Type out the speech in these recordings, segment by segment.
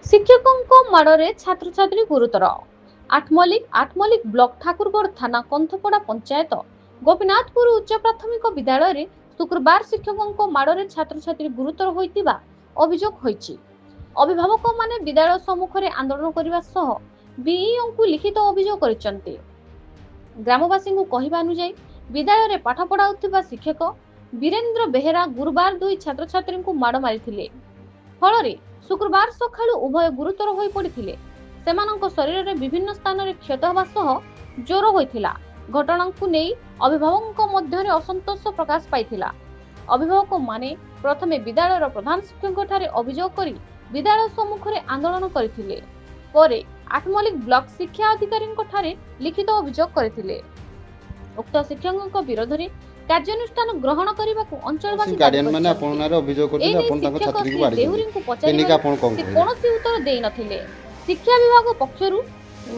शिक्षकों माड़े छात्र छात्री गुरुतर आठमल्लिक ब्लॉक ठाकुरगढ़ थाना कंथपड़ा पंचायत गोपीनाथपुर उच्च प्राथमिक विद्यालय रे शुक्रवार शिक्षकों माड़े छात्र छात्री गुरुतर होइतिबा अभियोग होइछि। अभिभावक माने विद्यालय सम्मुखरे आंदोलन करबा सह बीईओ को लिखित अभियोग करिसंते। ग्रामवासी को कहबा अनुसार विद्यालय रे पाठ पढ़ाउथिबा शिक्षक वीरेंद्र बेहेरा गुरुवार दुई छात्र छात्री को माड़ मारिथिले। फल शुक्रवार सकाळु उभय गुरुतर होई पड़िथिले। सेमानंक शरीर रे विभिन्न स्थान रे क्षत होबा सह ज्वर होइथिला। घटना को नै अभिभावक मध्य असंतोष प्रकाश पाइथिला। अभिभावक माने प्रथमे विद्यालय प्रधान शिक्षक ठारे अभियोग करी विद्यालय सम्मुख रे आंदोलन करथिले। परे आठमल्लिक ब्लॉक शिक्षा अधिकारी ठारे लिखित अभियोग करथिले। उक्त शिक्षक विरोध में कार्यानुष्ठान ग्रहण करने को अंचलवासी गार्डियन माने आपनरे अभियोग करथिले। आपन ताको छात्री को बाड़ी देहुरी को कोनोसी उत्तर देई नथिले। शिक्षा विभाग पक्षरु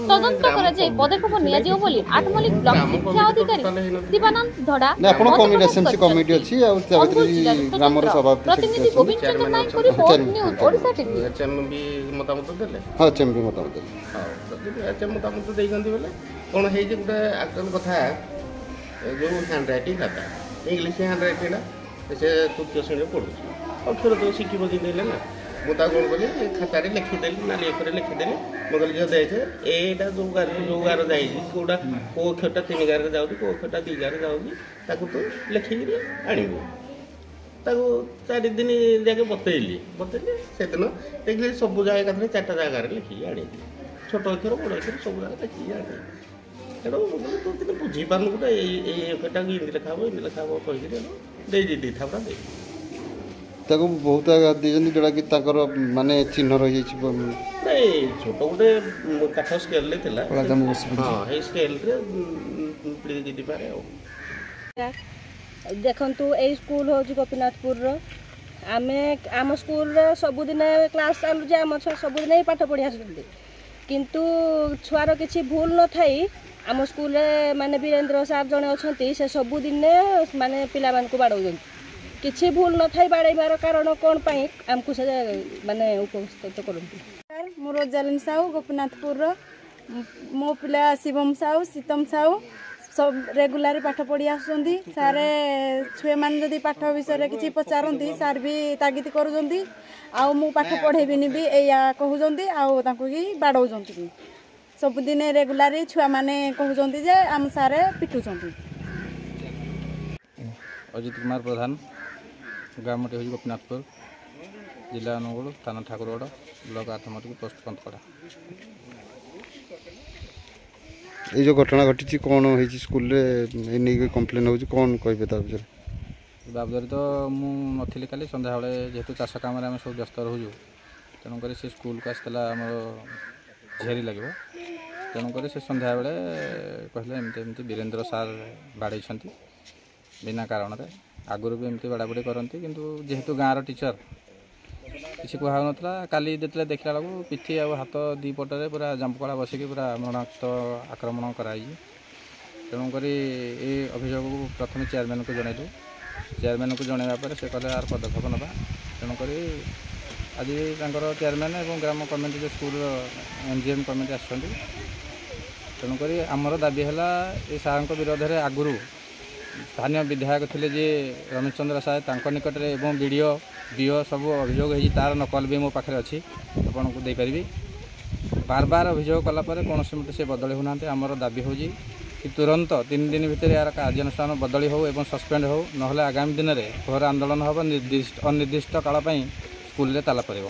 तदंत करा जाय पदक्षेप निया जेउ बोली आठमल्लिक ब्लॉक शिक्षा अधिकारी शिवानंद धड़ा ने आपन कमिटी एसएमसी कमिटी अछि आ ग्राम रो सभापति प्रतिनिधि गोविंद चंद्र नायक को report news Odisha TV. HMB मतामत देले। हां एचएमबी मतामत देले। हां एचएम मतामत देई गंदी बेले कोन हेइ जे गुटे आकल कथा जो हैंड राइटिंग खाता इंग्लिश हैंड राइटिंग से तृतीय श्रेणी पढ़ू अक्षर तो शिखब कि ना मुझे कौन कली खातार लिखिदेली नाली अक्षर लिखिदेली मुझे जो देखे यहाँ जो गार जाटा कौ अक्षरटा 3 गार जाऊँगी कौ अक्षरटा 2 गार जाऊँगी तो लिखिकी आणबू 4 दिन जाके बतैली से दिन देखिए सब जगह 4टा जगार लिखिकी आनी छोट अक्षर बड़ अक्षर सब जगह लिखिकी आनी तेणु तो बुझी पार्न गोटे ये इन्दी लेखा हम इन्दी लेखा हम कहीकि था दे बहुत दीजिए जोटा कि माने चिन्ह रही नहीं छोट गोटे काठ स्केल हाँ ये स्केल पारे देखु ये स्कूल हूँ गोपीनाथपुर आमे आम स्कूल सबुदिन क्लास चलुचे आम छुआ सबुदिन पाठ पढ़ी आसुँच किंतु छुआर किसी भूल न थाई आम स्कूल माने वीरेंद्र सार जड़े अच्छा से सबुदिन माने पिला को बाड़ौं किसी भूल न थाई बाड़ाइबार कारण कौन पाई आमको से माने उपस्थित करती। मोर रोजालिन साहू गोपीनाथपुर मो पिला शिवम साहू सीतम साहू सब रेगुलर पाठ पढ़ी आसुँच सारे छुए मान जदि पाठ विषय किसी पचारती सार भी तागिद करुँच आउ मु पाठ पढ़ेबिनी भी या कहते आउ बाड़ौं सबुदिन रेगुलर छुआ मैंने कहते जे आम सारे पिटुंट। अजित कुमार प्रधान ग्रामटी हूँ गोपीनाथपुर जिला अनुगुल थाना ठाकुरगढ़ ब्लॉक 8 पोस्ट कंथपड़ा। ये जो घटना घटी कौन हो स्कूल रे कम्प्लेन हो कौन कहे बाबद तो मुझे काली सन्ध्या बेले जेहेतु चाष कम आम सब व्यस्त रोजु तेणुक से स्कूल को आसला आम झेरी लगे तेणुक से सन्ध्या बेले कहले एमती वीरेंद्र सार बाड़े बिना कारण आगुरी भी एमती बाड़ाबुड़ी करती किंतु जेहेतु गाँव टीचर किसी कह ना काली जिते देखला बेलू पिठी आ हाथ 2 पटरे पूरा जंपकड़ा बसिकी पूरा मरणाक्त आक्रमण कराई तेणुक ये अभियोग प्रथम चेयरमैन को जनइलु चेयरमैन को जनवा पर से कहले यार पदक्षेप नवा तेणुक आज चेयरमैन और ग्राम कमिटी जो स्कूल एमजीएम कमिटी आसुँच तेणुक आमर दाबी है ये सार विरोध में आगुरी स्थानीय विधायक थे जे रमेश चंद्र साय निकट में एवं वीडियो बीओ सब अभियोग हो तार नकल भी मो पाखे अच्छी आपन को दे पारि बार बार अभियोग कलापर कौन मत से बदली होना आमर दाबी हो कि तुरंत 3 दिन भितर यार कार्यानुष्ठान बदली हो एवं सस्पेंड हो ना आगामी दिन में घोर आंदोलन हम अनिर्दिष्ट काल स्कूल ताला पड़े।